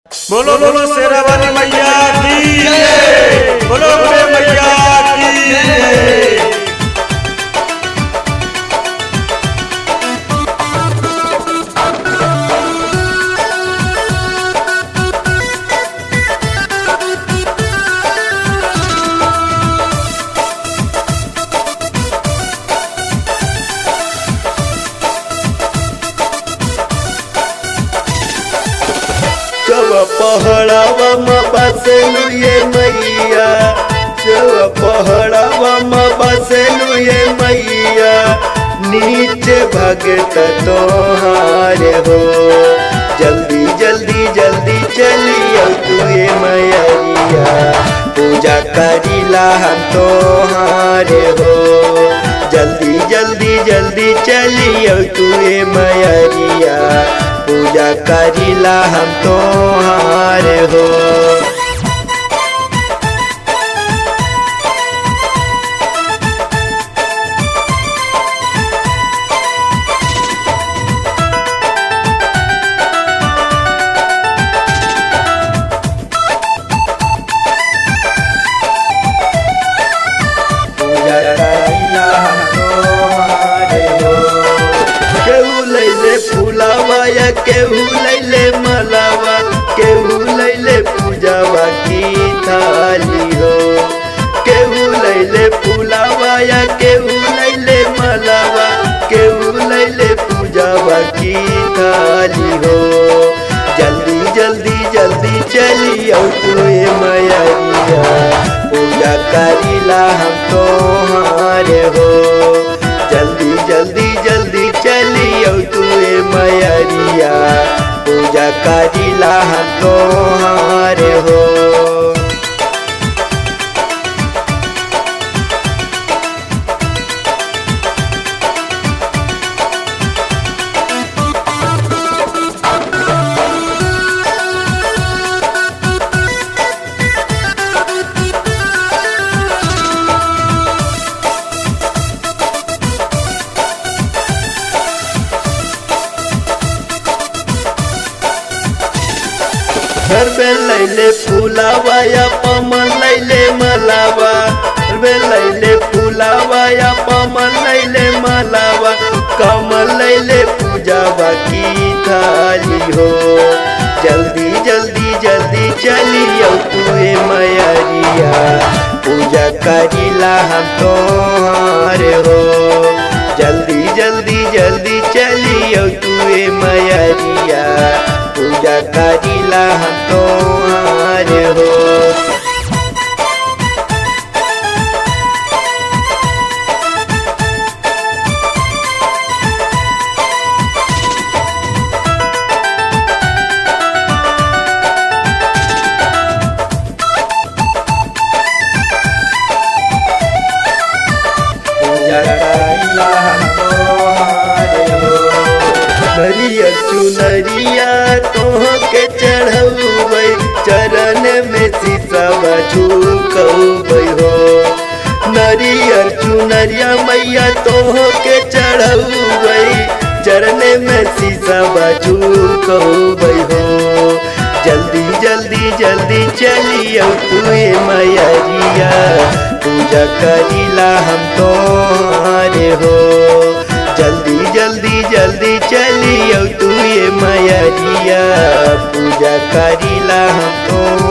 बोलो बोलो शेरा वाली मैया की जय। बोलो बोलो मैया की जय। पहड़ावा में बसेलु ये मैया, जब पहड़ावा में बसेलु ये मैया, नीचे भगत तोहारे हो। जल्दी जल्दी जल्दी चलियो तू ये मैया, पूजा करीला हम तोहारे हो। जल्दी जल्दी जल्दी चलियो तू ये मैया, पूजा करीला हम तोहारे हो। पूजा करीला हम तोहारे हो। केहू लैले फूलावा या केहू लैले मलावा, केहू लैले पूजावा की थाली हो। केहू लैले फूलावा या केहू लैले मलावा, केहू लैले पूजावा की थाली हो। जल्दी जल्दी जल्दी चलियो तू ये मैया, पूजा करीला हम तोहारे हो। जल्दी जल्दी जल्दी चलियो तू ये मैया, पूजा करीला हम तोहारे हो। घर में लैले फूलावा या पमन लैले मलावा, घर में लैले फूलावा या पमन लैले मलावा, कमल लैले पूजावा की थाली हो। जल्दी जल्दी जल्दी चलियो तू ये मैया, पूजा करीला हम तोहारे हो। जल्दी जल्दी जल्दी चलियो तू ये मैया, पूजा करीला हम तोहारे हो। पूजा करीला हम तोहारे हो। नरिया चुनरिया तोह के चढ़बै, चरण में शीशवा झुकबै हो। नरियर चुनरिया मैया तोह के चढ़बै, चरण में शीशवा झुकबै हो। जल्दी जल्दी जल्दी चलियो तू ये मैया, पूजा करीला हम तोहारे हो। जल्दी जल्दी जल्दी चलियो तू ये मैया, पूजा करीला हम तो